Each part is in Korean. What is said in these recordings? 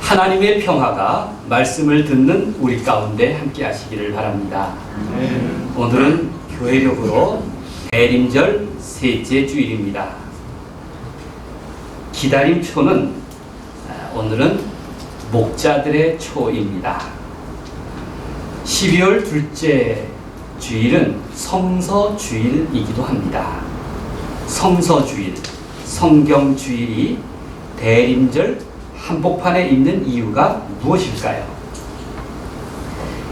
하나님의 평화가 말씀을 듣는 우리 가운데 함께 하시기를 바랍니다. 오늘은 교회력으로 대림절 셋째 주일입니다. 기다림초는 오늘은 목자들의 초입니다. 12월 둘째 주일은 성서주일이기도 합니다. 성서주일, 성경주일이 대림절 한복판에 있는 이유가 무엇일까요?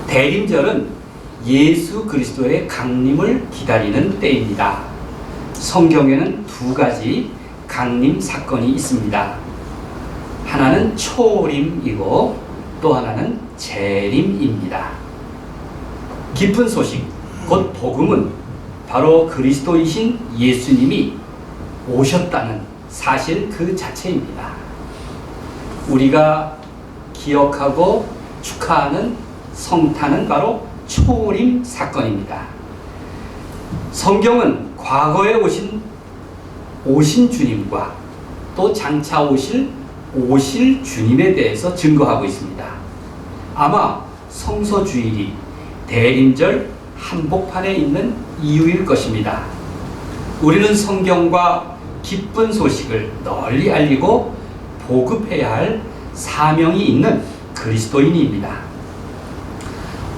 대림절은 예수 그리스도의 강림을 기다리는 때입니다. 성경에는 두 가지 강림 사건이 있습니다. 하나는 초림이고 또 하나는 재림입니다. 기쁜 소식, 곧 복음은 바로 그리스도이신 예수님이 오셨다는 사실 그 자체입니다. 우리가 기억하고 축하하는 성탄은 바로 초림 사건입니다. 성경은 과거에 오신 주님과 또 장차 오실 주님에 대해서 증거하고 있습니다. 아마 성서주일이 대림절 한복판에 있는 이유일 것입니다. 우리는 성경과 기쁜 소식을 널리 알리고 보급해야 할 사명이 있는 그리스도인입니다.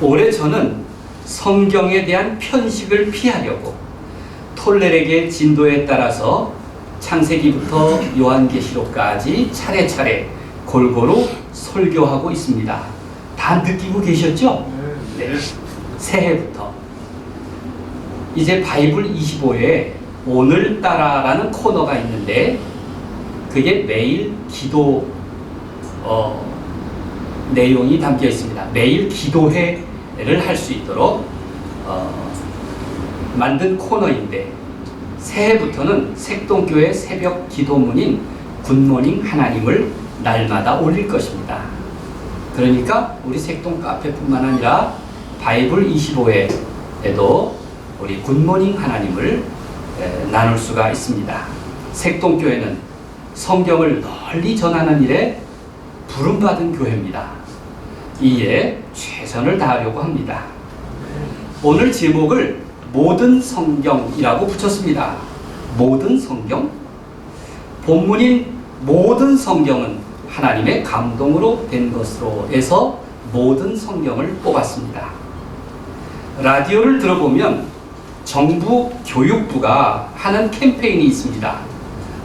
올해 저는 성경에 대한 편식을 피하려고 톨레르의 진도에 따라서 창세기부터 요한계시록까지 차례차례 골고루 설교하고 있습니다. 다 느끼고 계셨죠? 네. 새해부터 이제 바이블 25에 오늘따라라는 코너가 있는데 그게 매일 기도 내용이 담겨 있습니다. 매일 기도회를 할 수 있도록 만든 코너인데 새해부터는 색동교회 새벽 기도문인 굿모닝 하나님을 날마다 올릴 것입니다. 그러니까 우리 색동 카페뿐만 아니라 바이블 25회에도 우리 굿모닝 하나님을 나눌 수가 있습니다. 색동교회는 성경을 널리 전하는 일에 부름받은 교회입니다. 이에 최선을 다하려고 합니다. 오늘 제목을 모든 성경이라고 붙였습니다. 모든 성경? 본문인 모든 성경은 하나님의 감동으로 된 것으로 해서 모든 성경을 뽑았습니다. 라디오를 들어보면 정부 교육부가 하는 캠페인이 있습니다.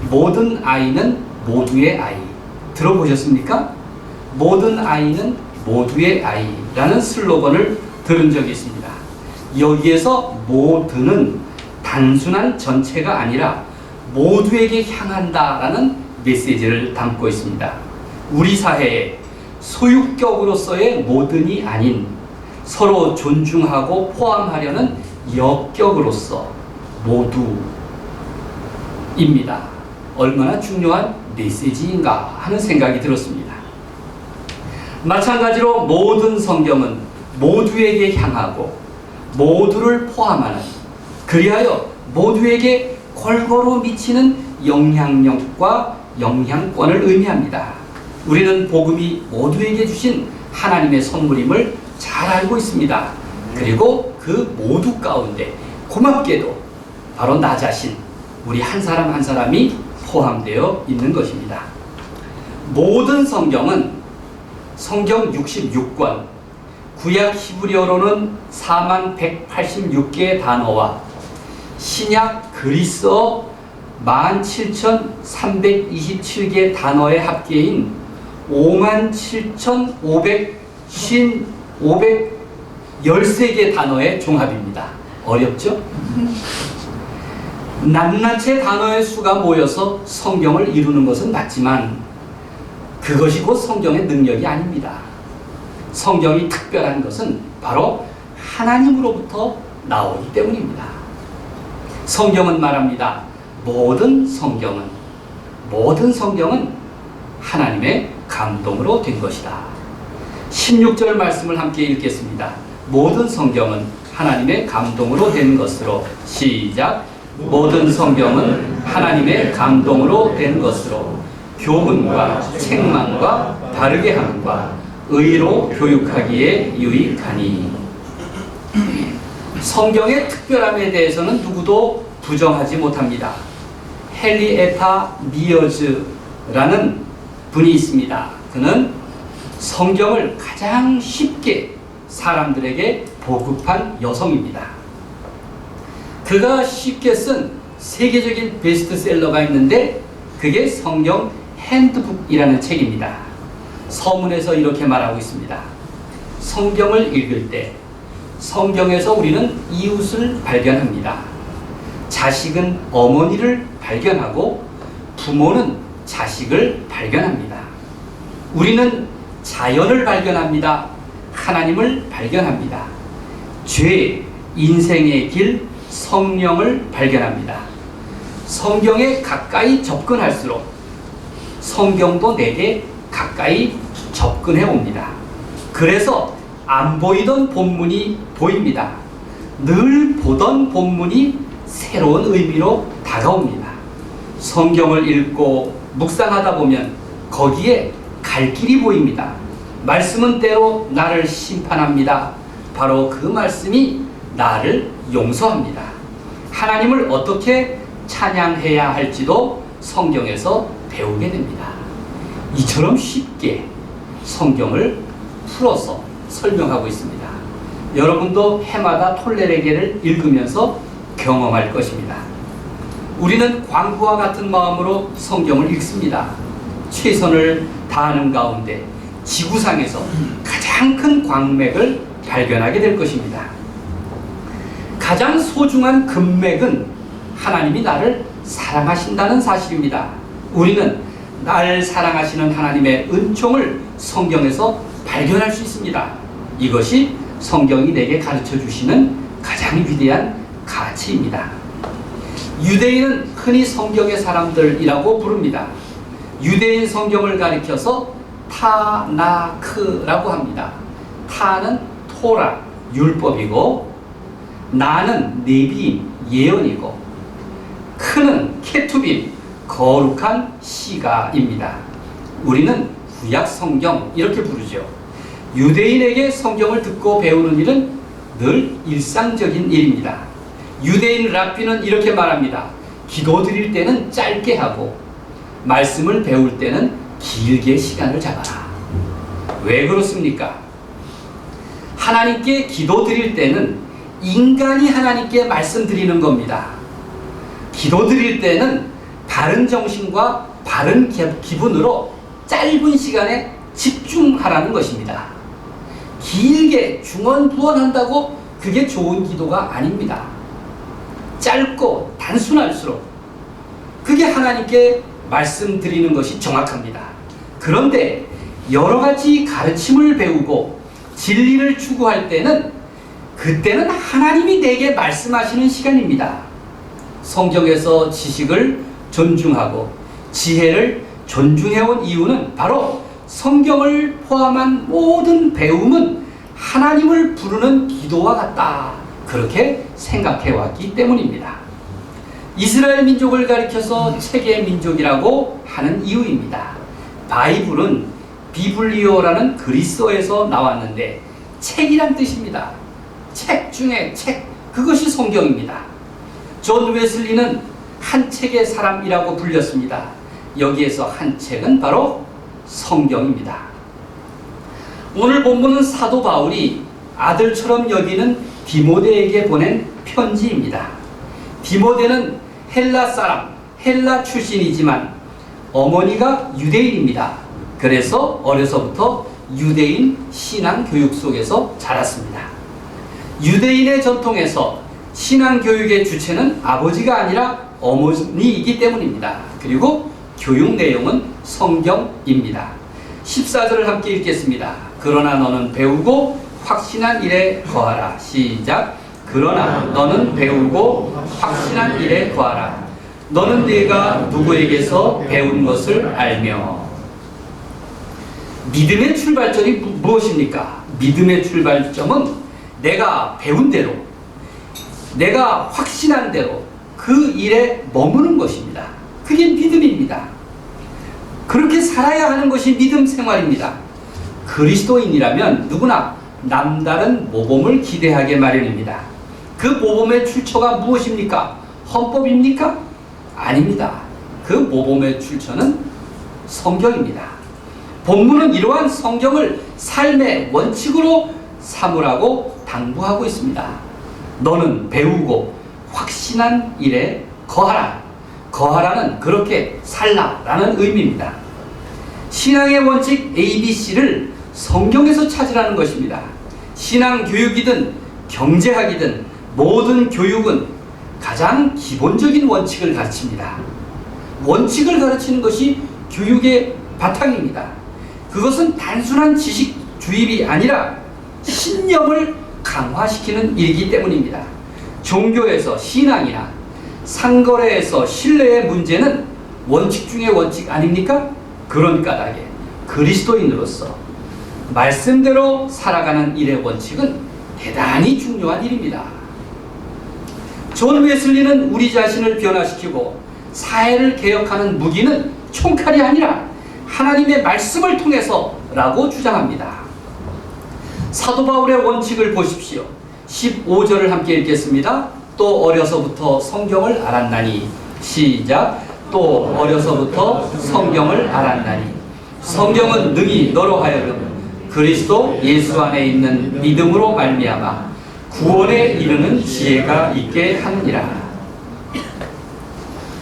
모든 아이는 모두의 아이. 들어보셨습니까? 모든 아이는 모두의 아이라는 슬로건을 들은 적이 있습니다. 여기에서 모두는 단순한 전체가 아니라 모두에게 향한다라는 메시지를 담고 있습니다. 우리 사회에 소유격으로서의 모든이 아닌 서로 존중하고 포함하려는 역격으로서 모두입니다. 얼마나 중요한 메시지인가 하는 생각이 들었습니다. 마찬가지로 모든 성경은 모두에게 향하고 모두를 포함하는, 그리하여 모두에게 골고루 미치는 영향력과 영향권을 의미합니다. 우리는 복음이 모두에게 주신 하나님의 선물임을 잘 알고 있습니다. 그리고 그 모두 가운데 고맙게도 바로 나 자신, 우리 한 사람 한 사람이 포함되어 있는 것입니다. 모든 성경은 성경 66권, 구약 히브리어로는 4186개의 단어와 신약 그리스어 17,327개의 단어의 합계인 57,513개의 단어의 종합입니다. 어렵죠? 낱낱의 단어의 수가 모여서 성경을 이루는 것은 맞지만 그것이 곧 성경의 능력이 아닙니다. 성경이 특별한 것은 바로 하나님으로부터 나오기 때문입니다. 성경은 말합니다. 모든 성경은 하나님의 감동으로 된 것이다. 16절 말씀을 함께 읽겠습니다. 모든 성경은 하나님의 감동으로 된 것으로. 시작. 모든 성경은 하나님의 감동으로 된 것으로 교훈과 책망과 바르게 함과 의로 교육하기에 유익하니. 성경의 특별함에 대해서는 누구도 부정하지 못합니다. 헨리에타 미어즈라는 분이 있습니다. 그는 성경을 가장 쉽게 사람들에게 보급한 여성입니다. 그가 쉽게 쓴 세계적인 베스트셀러가 있는데 그게 성경 핸드북이라는 책입니다. 서문에서 이렇게 말하고 있습니다. 성경을 읽을 때 성경에서 우리는 이웃을 발견합니다. 자식은 어머니를 발견하고 부모는 자식을 발견합니다. 우리는 자연을 발견합니다. 하나님을 발견합니다. 죄, 인생의 길, 성령을 발견합니다. 성경에 가까이 접근할수록 성경도 내게 가까이 접근해 옵니다. 그래서 안 보이던 본문이 보입니다. 늘 보던 본문이 새로운 의미로 다가옵니다. 성경을 읽고 묵상하다 보면 거기에 갈 길이 보입니다. 말씀은 때로 나를 심판합니다. 바로 그 말씀이 나를 용서합니다. 하나님을 어떻게 찬양해야 할지도 성경에서 배우게 됩니다. 이처럼 쉽게 성경을 풀어서 설명하고 있습니다. 여러분도 해마다 톨레레게를 읽으면서 경험할 것입니다. 우리는 광부와 같은 마음으로 성경을 읽습니다. 최선을 다하는 가운데 지구상에서 가장 큰 광맥을 발견하게 될 것입니다. 가장 소중한 금맥은 하나님이 나를 사랑하신다는 사실입니다. 우리는 나를 사랑하시는 하나님의 은총을 성경에서 발견할 수 있습니다. 이것이 성경이 내게 가르쳐 주시는 가장 위대한 가치입니다. 유대인은 흔히 성경의 사람들이라고 부릅니다. 유대인 성경을 가리켜서 타나크라고 합니다. 타는 토라, 율법이고, 나는 네비임, 예언이고, 크는 케투빔, 거룩한 시가입니다. 우리는 구약 성경 이렇게 부르죠. 유대인에게 성경을 듣고 배우는 일은 늘 일상적인 일입니다. 유대인 랍비는 이렇게 말합니다. 기도드릴 때는 짧게 하고 말씀을 배울 때는 길게 시간을 잡아라. 왜 그렇습니까? 하나님께 기도드릴 때는 인간이 하나님께 말씀드리는 겁니다. 기도드릴 때는 바른 정신과 바른 기분으로 짧은 시간에 집중하라는 것입니다. 길게 중언부언한다고 그게 좋은 기도가 아닙니다. 짧고 단순할수록 그게 하나님께 말씀드리는 것이 정확합니다. 그런데 여러 가지 가르침을 배우고 진리를 추구할 때는 그때는 하나님이 내게 말씀하시는 시간입니다. 성경에서 지식을 존중하고 지혜를 존중해온 이유는 바로 성경을 포함한 모든 배움은 하나님을 부르는 기도와 같다. 그렇게 생각해왔기 때문입니다. 이스라엘 민족을 가리켜서 책의 민족이라고 하는 이유입니다. 바이블은 비블리오라는 그리스어에서 나왔는데 책이란 뜻입니다. 책 중에 책, 그것이 성경입니다. 존 웨슬리는 한 책의 사람이라고 불렸습니다. 여기에서 한 책은 바로 성경입니다. 오늘 본문은 사도 바울이 아들처럼 여기는 디모데에게 보낸 편지입니다. 디모데는 헬라 사람, 헬라 출신이지만 어머니가 유대인입니다. 그래서 어려서부터 유대인 신앙 교육 속에서 자랐습니다. 유대인의 전통에서 신앙 교육의 주체는 아버지가 아니라 어머니이기 때문입니다. 그리고 교육 내용은 성경입니다. 14절을 함께 읽겠습니다. 그러나 너는 배우고 확신한 일에 거하라. 시작. 그러나 너는 배우고 확신한 일에 거하라. 너는 네가 누구에게서 배운 것을 알며. 믿음의 출발점이 무엇입니까? 믿음의 출발점은 내가 배운 대로, 내가 확신한 대로 그 일에 머무는 것입니다. 그게 믿음입니다. 그렇게 살아야 하는 것이 믿음 생활입니다. 그리스도인이라면 누구나 남다른 모범을 기대하게 마련입니다. 그 모범의 출처가 무엇입니까? 헌법입니까? 아닙니다. 그 모범의 출처는 성경입니다. 본문은 이러한 성경을 삶의 원칙으로 삼으라고 당부하고 있습니다. 너는 배우고 확신한 일에 거하라. 거하라는 그렇게 살라라는 의미입니다. 신앙의 원칙 ABC를 성경에서 찾으라는 것입니다. 신앙 교육이든 경제학이든 모든 교육은 가장 기본적인 원칙을 가르칩니다. 원칙을 가르치는 것이 교육의 바탕입니다. 그것은 단순한 지식 주입이 아니라 신념을 강화시키는 일이기 때문입니다. 종교에서 신앙이나 상거래에서 신뢰의 문제는 원칙 중의 원칙 아닙니까? 그런 까닭에 그리스도인으로서 말씀대로 살아가는 일의 원칙은 대단히 중요한 일입니다. 존 웨슬리는 우리 자신을 변화시키고 사회를 개혁하는 무기는 총칼이 아니라 하나님의 말씀을 통해서라고 주장합니다. 사도 바울의 원칙을 보십시오. 15절을 함께 읽겠습니다. 또 어려서부터 성경을 알았나니. 시작. 또 어려서부터 성경을 알았나니. 성경은 능히 너로 하여금 그리스도 예수 안에 있는 믿음으로 말미암아 구원에 이르는 지혜가 있게 하느니라.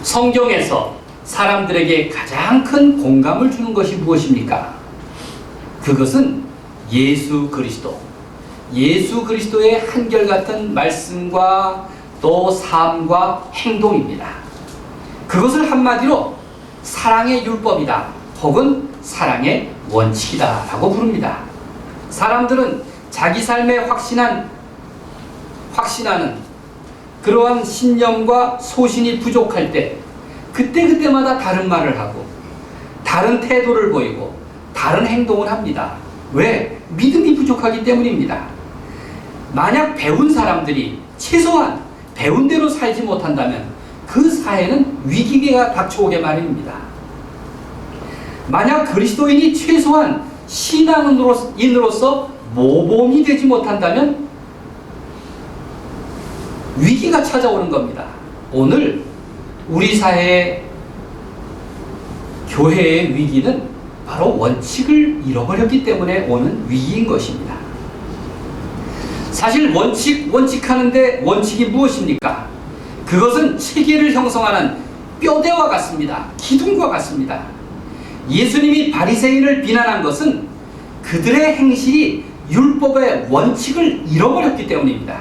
성경에서 사람들에게 가장 큰 공감을 주는 것이 무엇입니까? 그것은 예수 그리스도. 예수 그리스도의 한결같은 말씀과 또 삶과 행동입니다. 그것을 한마디로 사랑의 율법이다 혹은 사랑의 원칙이다 라고 부릅니다. 사람들은 자기 삶에 확신하는 그러한 신념과 소신이 부족할 때 그때그때마다 다른 말을 하고 다른 태도를 보이고 다른 행동을 합니다. 왜? 믿음이 부족하기 때문입니다. 만약 배운 사람들이 최소한 배운 대로 살지 못한다면 그 사회는 위기가 닥쳐오게 마련입니다. 만약 그리스도인이 최소한 신앙인으로서 모범이 되지 못한다면 위기가 찾아오는 겁니다. 오늘 우리 사회의 교회의 위기는 바로 원칙을 잃어버렸기 때문에 오는 위기인 것입니다. 사실 원칙하는데 원칙이 무엇입니까? 그것은 체계를 형성하는 뼈대와 같습니다. 기둥과 같습니다. 예수님이 바리새인을 비난한 것은 그들의 행실이 율법의 원칙을 잃어버렸기 때문입니다.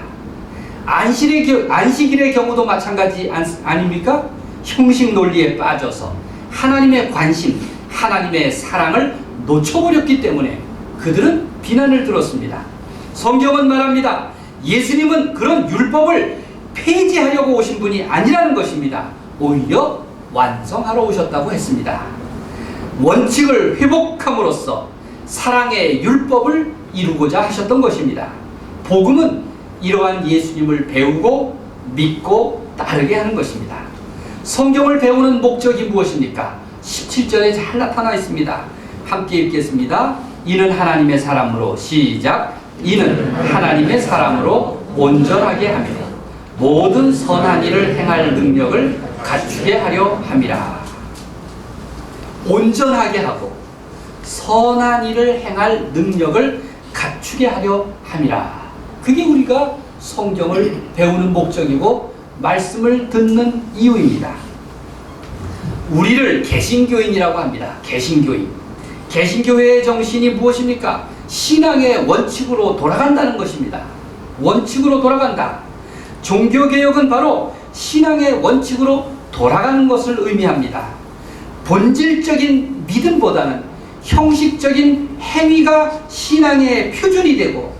안식일의 경우도 마찬가지 아닙니까? 형식 논리에 빠져서 하나님의 관심, 하나님의 사랑을 놓쳐버렸기 때문에 그들은 비난을 들었습니다. 성경은 말합니다. 예수님은 그런 율법을 폐지하려고 오신 분이 아니라는 것입니다. 오히려 완성하러 오셨다고 했습니다. 원칙을 회복함으로써 사랑의 율법을 이루고자 하셨던 것입니다. 복음은 이러한 예수님을 배우고 믿고 따르게 하는 것입니다. 성경을 배우는 목적이 무엇입니까? 17절에 잘 나타나 있습니다. 함께 읽겠습니다. 이는 하나님의 사람으로 시작. 이는 하나님의 사람으로 온전하게 하며 모든 선한 일을 행할 능력을 갖추게 하려 함이라. 온전하게 하고 선한 일을 행할 능력을 갖추게 하려 함이라. 그게 우리가 성경을 배우는 목적이고 말씀을 듣는 이유입니다. 우리를 개신교인이라고 합니다. 개신교인. 개신교회의 정신이 무엇입니까? 신앙의 원칙으로 돌아간다는 것입니다. 원칙으로 돌아간다. 종교개혁은 바로 신앙의 원칙으로 돌아가는 것을 의미합니다. 본질적인 믿음보다는 형식적인 행위가 신앙의 표준이 되고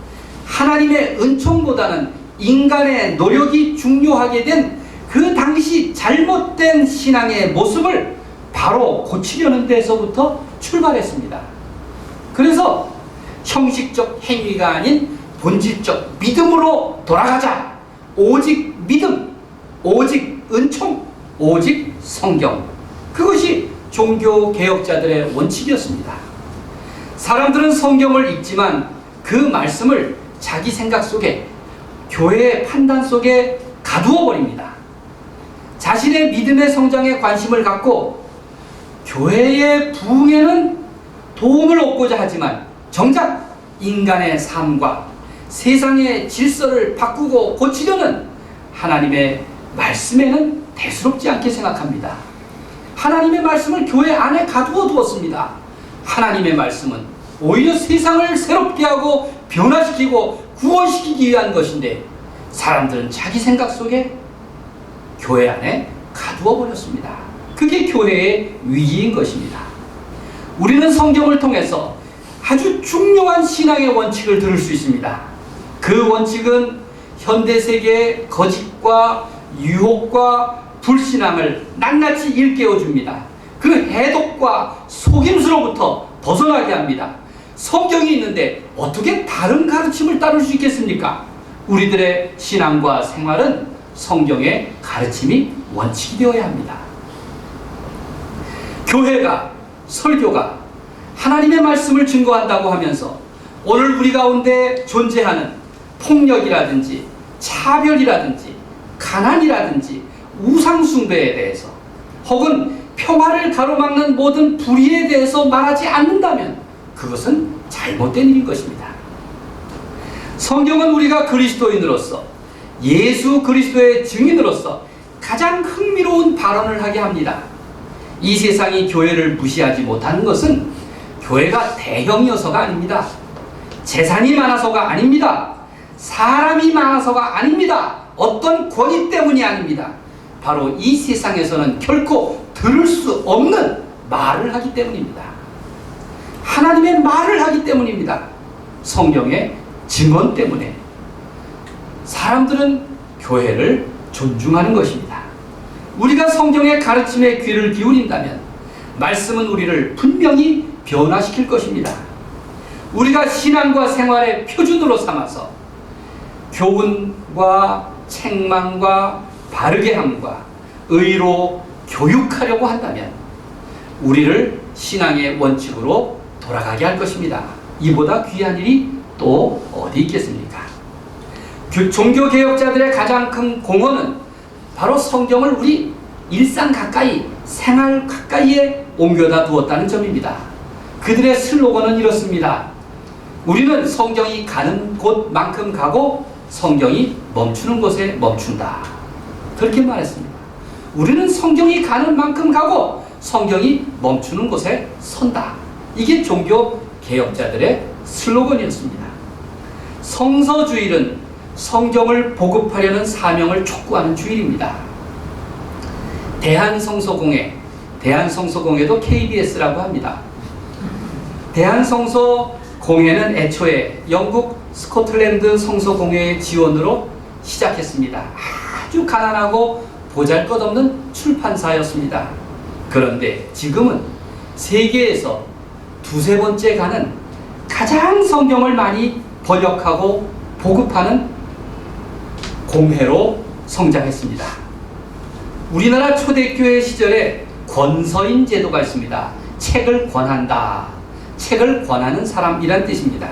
하나님의 은총보다는 인간의 노력이 중요하게 된 그 당시 잘못된 신앙의 모습을 바로 고치려는 데서부터 출발했습니다. 그래서 형식적 행위가 아닌 본질적 믿음으로 돌아가자. 오직 믿음, 오직 은총, 오직 성경. 그것이 종교 개혁자들의 원칙이었습니다. 사람들은 성경을 읽지만 그 말씀을 자기 생각 속에, 교회의 판단 속에 가두어 버립니다. 자신의 믿음의 성장에 관심을 갖고 교회의 부흥에는 도움을 얻고자 하지만 정작 인간의 삶과 세상의 질서를 바꾸고 고치려는 하나님의 말씀에는 대수롭지 않게 생각합니다. 하나님의 말씀을 교회 안에 가두어 두었습니다. 하나님의 말씀은 오히려 세상을 새롭게 하고 변화시키고 구원시키기 위한 것인데 사람들은 자기 생각 속에 교회 안에 가두어 버렸습니다. 그게 교회의 위기인 것입니다. 우리는 성경을 통해서 아주 중요한 신앙의 원칙을 들을 수 있습니다. 그 원칙은 현대세계의 거짓과 유혹과 불신앙을 낱낱이 일깨워 줍니다. 그 해독과 속임수로부터 벗어나게 합니다. 성경이 있는데 어떻게 다른 가르침을 따를 수 있겠습니까? 우리들의 신앙과 생활은 성경의 가르침이 원칙이 되어야 합니다. 교회가, 설교가 하나님의 말씀을 증거한다고 하면서 오늘 우리 가운데 존재하는 폭력이라든지 차별이라든지 가난이라든지 우상숭배에 대해서 혹은 평화를 가로막는 모든 불의에 대해서 말하지 않는다면 그것은 잘못된 일인 것입니다. 성경은 우리가 그리스도인으로서 예수 그리스도의 증인으로서 가장 흥미로운 발언을 하게 합니다. 이 세상이 교회를 무시하지 못하는 것은 교회가 대형이어서가 아닙니다. 재산이 많아서가 아닙니다. 사람이 많아서가 아닙니다. 어떤 권위 때문이 아닙니다. 바로 이 세상에서는 결코 들을 수 없는 말을 하기 때문입니다. 하나님의 말을 하기 때문입니다. 성경의 증언 때문에 사람들은 교회를 존중하는 것입니다. 우리가 성경의 가르침에 귀를 기울인다면 말씀은 우리를 분명히 변화시킬 것입니다. 우리가 신앙과 생활의 표준으로 삼아서 교훈과 책망과 바르게함과 의로 교육하려고 한다면 우리를 신앙의 원칙으로 돌아가게 할 것입니다. 이보다 귀한 일이 또 어디 있겠습니까? 종교개혁자들의 가장 큰 공헌은 바로 성경을 우리 일상 가까이, 생활 가까이에 옮겨다 두었다는 점입니다. 그들의 슬로건은 이렇습니다. 우리는 성경이 가는 곳만큼 가고 성경이 멈추는 곳에 멈춘다. 그렇게 말했습니다. 우리는 성경이 가는 만큼 가고 성경이 멈추는 곳에 선다. 이게 종교개혁자들의 슬로건이었습니다. 성서주일은 성경을 보급하려는 사명을 촉구하는 주일입니다. 대한성서공회도 KBS라고 합니다. 대한성서공회는 애초에 영국 스코틀랜드 성서공회의 지원으로 시작했습니다. 아주 가난하고 보잘것없는 출판사였습니다. 그런데 지금은 세계에서 두세 번째 가는 가장 성경을 많이 번역하고 보급하는 공회로 성장했습니다. 우리나라 초대교회 시절에 권서인 제도가 있습니다. 책을 권한다. 책을 권하는 사람이란 뜻입니다.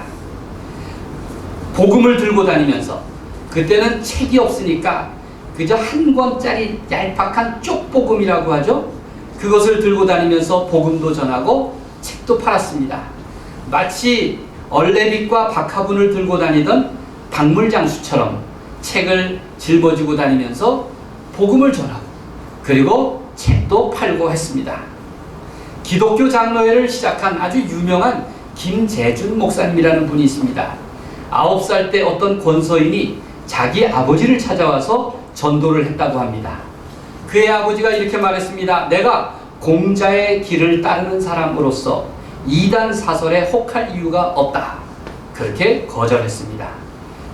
복음을 들고 다니면서 그때는 책이 없으니까 그저 한 권짜리 얄팍한 쪽복음이라고 하죠. 그것을 들고 다니면서 복음도 전하고 책도 팔았습니다. 마치 얼레빗과 박하분을 들고 다니던 박물장수처럼 책을 짊어지고 다니면서 복음을 전하고 그리고 책도 팔고 했습니다. 기독교 장로회를 시작한 아주 유명한 김재준 목사님이라는 분이 있습니다. 9살 때 어떤 권서인이 자기 아버지를 찾아와서 전도를 했다고 합니다. 그의 아버지가 이렇게 말했습니다. 내가 공자의 길을 따르는 사람으로서 이단 사설에 혹할 이유가 없다. 그렇게 거절했습니다.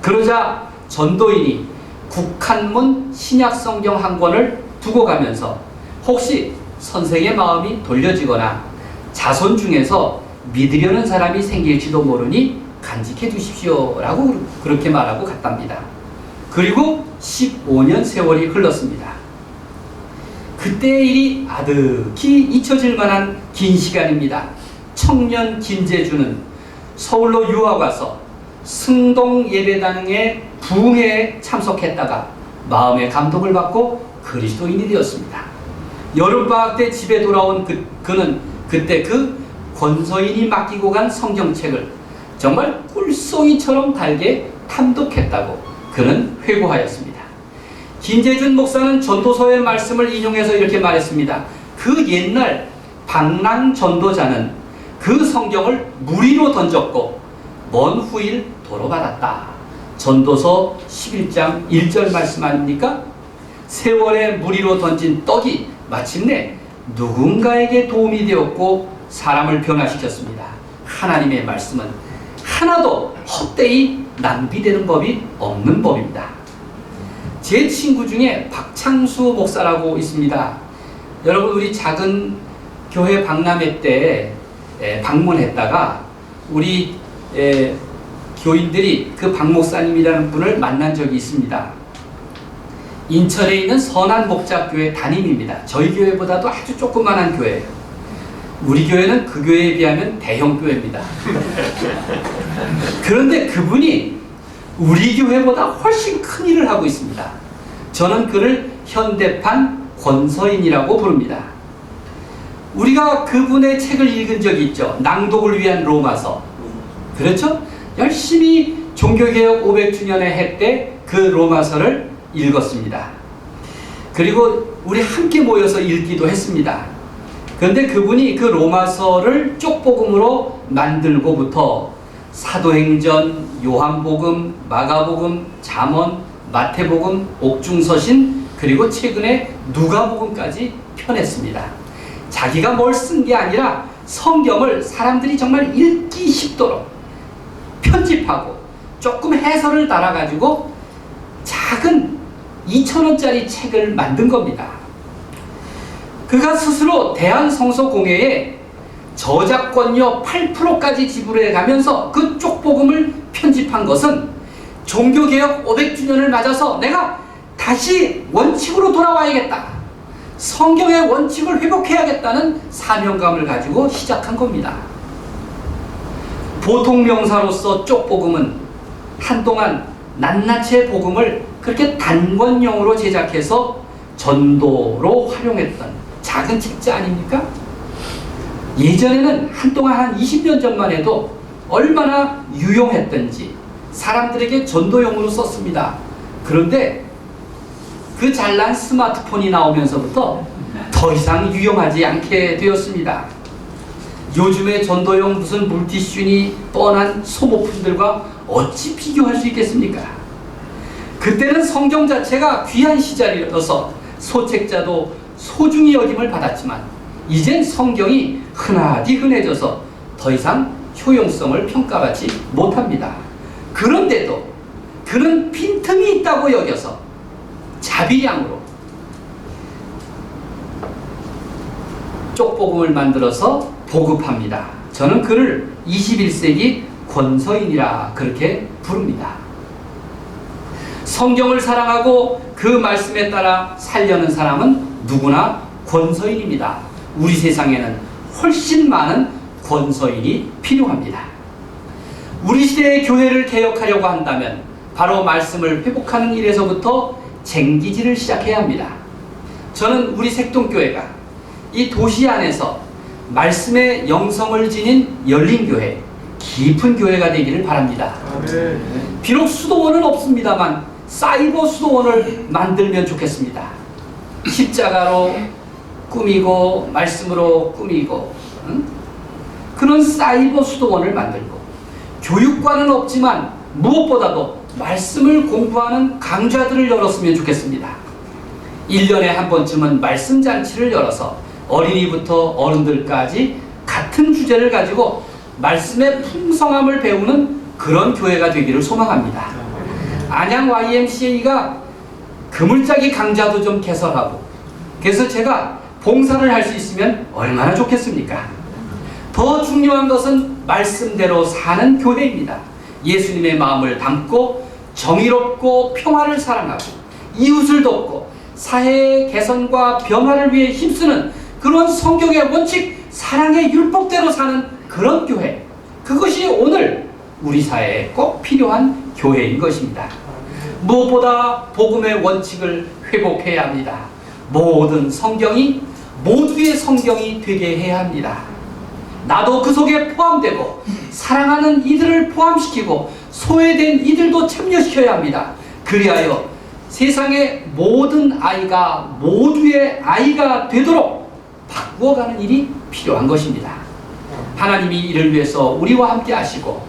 그러자 전도인이 국한문 신약성경 한 권을 두고 가면서 혹시 선생의 마음이 돌려지거나 자손 중에서 믿으려는 사람이 생길지도 모르니 간직해 두십시오 라고 그렇게 말하고 갔답니다. 그리고 15년 세월이 흘렀습니다. 그때의 일이 아득히 잊혀질 만한 긴 시간입니다. 청년 김재준은 서울로 유학 와서 승동 예배당의 부흥회에 참석했다가 마음의 감동을 받고 그리스도인이 되었습니다. 여름방학 때 집에 돌아온 그는 그때 그 권서인이 맡기고 간 성경책을 정말 꿀송이처럼 달게 탐독했다고 그는 회고하였습니다. 김재준 목사는 전도서의 말씀을 인용해서 이렇게 말했습니다. 그 옛날 방랑 전도자는 그 성경을 무리로 던졌고 먼 후일 도로받았다. 전도서 11장 1절 말씀 아닙니까? 세월에 무리로 던진 떡이 마침내 누군가에게 도움이 되었고 사람을 변화시켰습니다. 하나님의 말씀은 하나도 헛되이 낭비되는 법이 없는 법입니다. 제 친구 중에 박창수 목사라고 있습니다. 여러분, 우리 작은 교회 박람회 때 방문했다가 우리 교인들이 그 박 목사님이라는 분을 만난 적이 있습니다. 인천에 있는 선한목자교회 담임입니다. 저희 교회보다도 아주 조그만한 교회예요. 우리 교회는 그 교회에 비하면 대형 교회입니다. 그런데 그분이 우리 교회보다 훨씬 큰 일을 하고 있습니다. 저는 그를 현대판 권서인이라고 부릅니다. 우리가 그분의 책을 읽은 적이 있죠. 낭독을 위한 로마서. 그렇죠? 열심히 종교개혁 500주년의 해 때 그 로마서를 읽었습니다. 그리고 우리 함께 모여서 읽기도 했습니다. 그런데 그분이 그 로마서를 쪽복음으로 만들고부터 사도행전, 요한복음, 마가복음, 잠언, 마태복음, 옥중서신, 그리고 최근에 누가복음까지 펴냈습니다. 자기가 뭘 쓴 게 아니라 성경을 사람들이 정말 읽기 쉽도록 편집하고 조금 해설을 달아가지고 작은 2,000원짜리 책을 만든 겁니다. 그가 스스로 대한성서공회에 저작권료 8%까지 지불해 가면서 그 쪽복음을 편집한 것은 종교개혁 500주년을 맞아서 내가 다시 원칙으로 돌아와야겠다, 성경의 원칙을 회복해야겠다는 사명감을 가지고 시작한 겁니다. 보통 명사로서 쪽복음은 한동안 낱낱이 복음을 그렇게 단권용으로 제작해서 전도로 활용했던 작은 책자 아닙니까? 예전에는 한동안 한 20년 전만 해도 얼마나 유용했던지 사람들에게 전도용으로 썼습니다. 그런데 그 잘난 스마트폰이 나오면서부터 더 이상 유용하지 않게 되었습니다. 요즘의 전도용 무슨 물티슈니 뻔한 소모품들과 어찌 비교할 수 있겠습니까? 그때는 성경 자체가 귀한 시절이어서 소책자도 소중히 여김을 받았지만 이젠 성경이 흔하디 흔해져서 더 이상 효용성을 평가받지 못합니다. 그런데도 그는 빈틈이 있다고 여겨서 자비량으로 쪽복음을 만들어서 보급합니다. 저는 그를 21세기 권서인이라 그렇게 부릅니다. 성경을 사랑하고 그 말씀에 따라 살려는 사람은 누구나 권서인입니다. 우리 세상에는 훨씬 많은 권서인이 필요합니다. 우리 시대의 교회를 개혁하려고 한다면 바로 말씀을 회복하는 일에서부터 쟁기질을 시작해야 합니다. 저는 우리 색동교회가 이 도시 안에서 말씀의 영성을 지닌 열린 교회, 깊은 교회가 되기를 바랍니다. 비록 수도원은 없습니다만 사이버 수도원을 만들면 좋겠습니다. 십자가로 꾸미고 말씀으로 꾸미고 그런 사이버 수도원을 만들고, 교육과는 없지만 무엇보다도 말씀을 공부하는 강좌들을 열었으면 좋겠습니다. 1년에 한 번쯤은 말씀 잔치를 열어서 어린이부터 어른들까지 같은 주제를 가지고 말씀의 풍성함을 배우는 그런 교회가 되기를 소망합니다. 안양 YMCA가 그물짜기 강좌도 좀 개설하고, 그래서 제가 봉사를 할 수 있으면 얼마나 좋겠습니까? 더 중요한 것은 말씀대로 사는 교회입니다. 예수님의 마음을 담고 정의롭고 평화를 사랑하고 이웃을 돕고 사회의 개선과 변화를 위해 힘쓰는 그런 성경의 원칙, 사랑의 율법대로 사는 그런 교회, 그것이 오늘 우리 사회에 꼭 필요한 교회인 것입니다. 무엇보다 복음의 원칙을 회복해야 합니다. 모든 성경이 모두의 성경이 되게 해야 합니다. 나도 그 속에 포함되고 사랑하는 이들을 포함시키고 소외된 이들도 참여시켜야 합니다. 그리하여 세상의 모든 아이가 모두의 아이가 되도록 바꾸어가는 일이 필요한 것입니다. 하나님이 이를 위해서 우리와 함께 하시고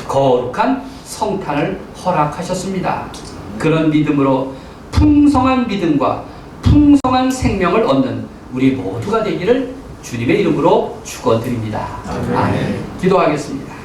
거룩한 성탄을 허락하셨습니다. 그런 믿음으로 풍성한 믿음과 풍성한 생명을 얻는 우리 모두가 되기를 주님의 이름으로 축원드립니다. 아멘. 기도하겠습니다.